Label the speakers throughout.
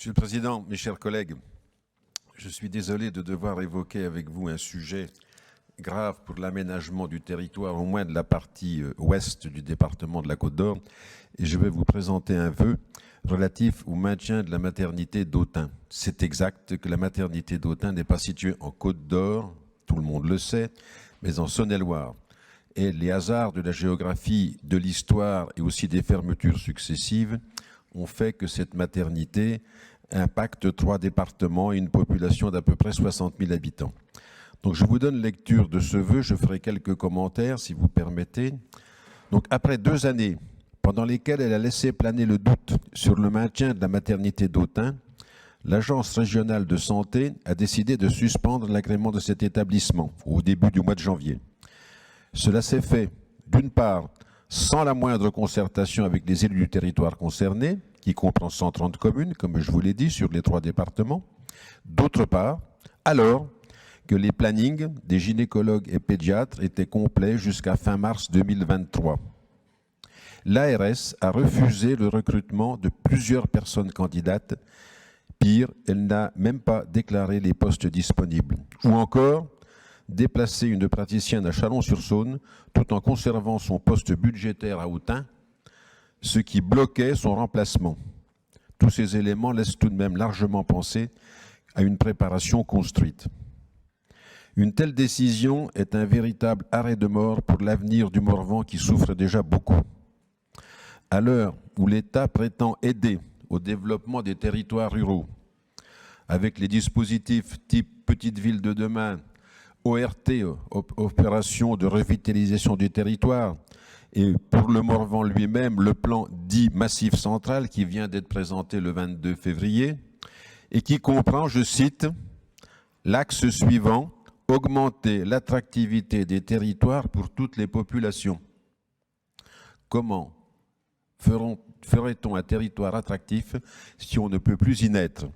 Speaker 1: Monsieur le Président, mes chers collègues, je suis désolé de devoir évoquer avec vous un sujet grave pour l'aménagement du territoire, au moins de la partie ouest du département de la Côte d'Or, et je vais vous présenter un vœu relatif au maintien de la maternité d'Autun. C'est exact que la maternité d'Autun n'est pas située en Côte d'Or, tout le monde le sait, mais en Saône-et-Loire. Et les hasards de la géographie, de l'histoire et aussi des fermetures successives ont fait que cette maternité impacte 3 départements et une population d'à peu près 60 000 habitants. Donc je vous donne lecture de ce vœu, je ferai quelques commentaires si vous permettez. Donc après 2 années pendant lesquelles elle a laissé planer le doute sur le maintien de la maternité d'Autun, l'Agence régionale de santé a décidé de suspendre l'agrément de cet établissement au début du mois de janvier. Cela s'est fait, d'une part, sans la moindre concertation avec les élus du territoire concerné, qui comprend 130 communes, comme je vous l'ai dit, sur les 3 départements. D'autre part, alors que les plannings des gynécologues et pédiatres étaient complets jusqu'à fin mars 2023. L'ARS a refusé le recrutement de plusieurs personnes candidates. Pire, elle n'a même pas déclaré les postes disponibles. Ou encore, déplacer une praticienne à Chalon-sur-Saône tout en conservant son poste budgétaire à Autun, ce qui bloquait son remplacement. Tous ces éléments laissent tout de même largement penser à une préparation construite. Une telle décision est un véritable arrêt de mort pour l'avenir du Morvan qui souffre déjà beaucoup. À l'heure où l'État prétend aider au développement des territoires ruraux, avec les dispositifs type Petite Ville de demain, ORT, opération de revitalisation du territoire, et pour le Morvan lui-même, le plan dit Massif Central qui vient d'être présenté le 22 février et qui comprend, je cite, l'axe suivant, augmenter l'attractivité des territoires pour toutes les populations. Comment ferait-on un territoire attractif si on ne peut plus y naître?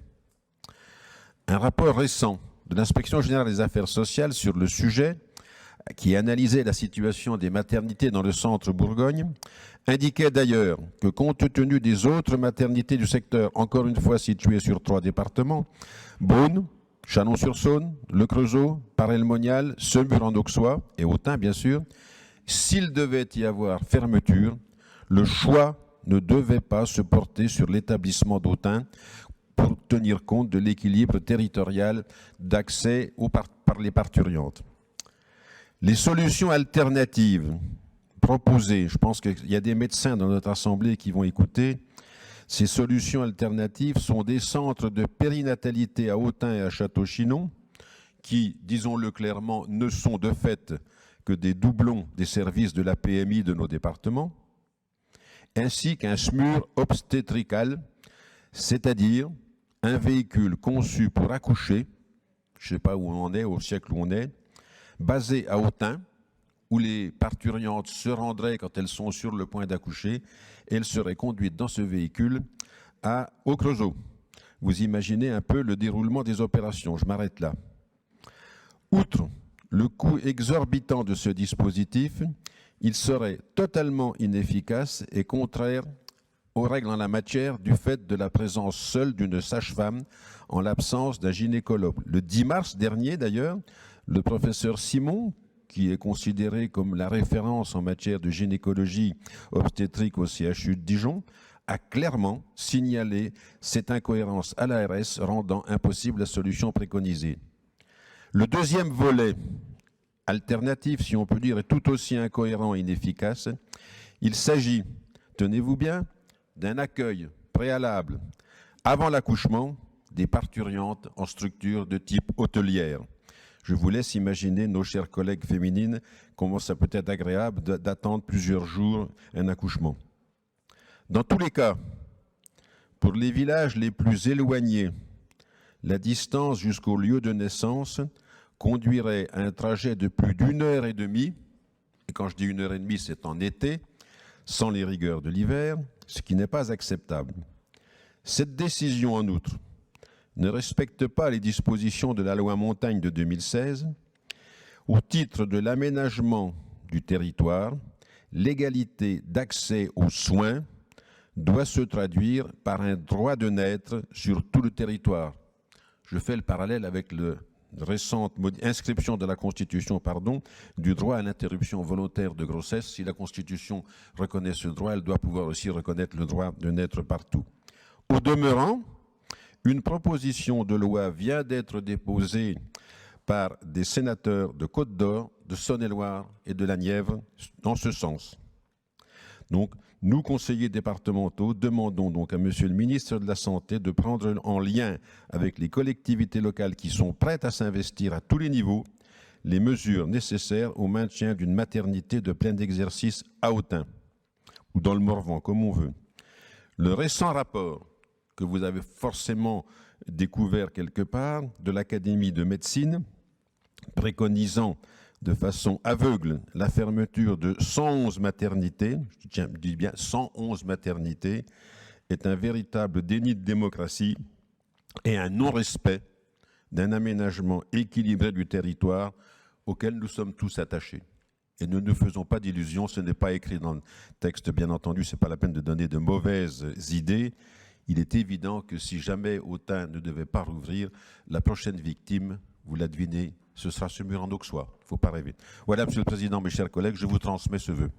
Speaker 1: Un rapport récent de l'Inspection générale des affaires sociales sur le sujet, qui analysait la situation des maternités dans le centre Bourgogne, indiquait d'ailleurs que compte tenu des autres maternités du secteur, encore une fois situées sur 3 départements, Beaune, Chalon-sur-Saône, Le Creusot, Paray-le-Monial, Semur-en-Auxois et Autun bien sûr, s'il devait y avoir fermeture, le choix ne devait pas se porter sur l'établissement d'Autun pour tenir compte de l'équilibre territorial d'accès par les parturientes. Les solutions alternatives proposées, je pense qu'il y a des médecins dans notre Assemblée qui vont écouter, ces solutions alternatives sont des centres de périnatalité à Autun et à Château-Chinon, qui, disons-le clairement, ne sont de fait que des doublons des services de la PMI de nos départements, ainsi qu'un SMUR obstétrical, c'est-à-dire un véhicule conçu pour accoucher, je ne sais pas où on en est, au siècle où on est, basé à Autun, où les parturientes se rendraient quand elles sont sur le point d'accoucher, et elles seraient conduites dans ce véhicule au Creusot. Vous imaginez un peu le déroulement des opérations, je m'arrête là. Outre le coût exorbitant de ce dispositif, il serait totalement inefficace et contraire aux règles en la matière du fait de la présence seule d'une sage-femme en l'absence d'un gynécologue. Le 10 mars dernier d'ailleurs, le professeur Simon, qui est considéré comme la référence en matière de gynécologie obstétrique au CHU de Dijon, a clairement signalé cette incohérence à l'ARS rendant impossible la solution préconisée. Le deuxième volet, alternatif si on peut dire, est tout aussi incohérent et inefficace. Il s'agit, tenez-vous bien, d'un accueil préalable avant l'accouchement des parturientes en structure de type hôtelière. Je vous laisse imaginer, nos chères collègues féminines, comment ça peut être agréable d'attendre plusieurs jours un accouchement. Dans tous les cas, pour les villages les plus éloignés, la distance jusqu'au lieu de naissance conduirait à un trajet de plus d'1h30, et quand je dis 1h30, c'est en été, sans les rigueurs de l'hiver, ce qui n'est pas acceptable. Cette décision, en outre, ne respecte pas les dispositions de la loi Montagne de 2016 au titre de l'aménagement du territoire, l'égalité d'accès aux soins, doit se traduire par un droit de naître sur tout le territoire. Je fais le parallèle avec la récente inscription de la Constitution du droit à l'interruption volontaire de grossesse. Si la Constitution reconnaît ce droit, elle doit pouvoir aussi reconnaître le droit de naître partout. Au demeurant, une proposition de loi vient d'être déposée par des sénateurs de Côte-d'Or, de Saône-et-Loire et de la Nièvre dans ce sens. Donc, nous, conseillers départementaux, demandons donc à Monsieur le ministre de la Santé de prendre en lien avec les collectivités locales qui sont prêtes à s'investir à tous les niveaux les mesures nécessaires au maintien d'une maternité de plein exercice à Autun ou dans le Morvan, comme on veut. Le récent rapport que vous avez forcément découvert quelque part de l'Académie de médecine préconisant de façon aveugle la fermeture de 111 maternités, je dis bien 111 maternités, est un véritable déni de démocratie et un non-respect d'un aménagement équilibré du territoire auquel nous sommes tous attachés. Et ne nous faisons pas d'illusions, ce n'est pas écrit dans le texte, bien entendu, ce n'est pas la peine de donner de mauvaises idées. Il est évident que si jamais Autun ne devait pas rouvrir, la prochaine victime, vous la devinez, ce sera ce mur en auxois. Il ne faut pas rêver. Voilà, Monsieur le Président, mes chers collègues, je vous transmets ce vœu.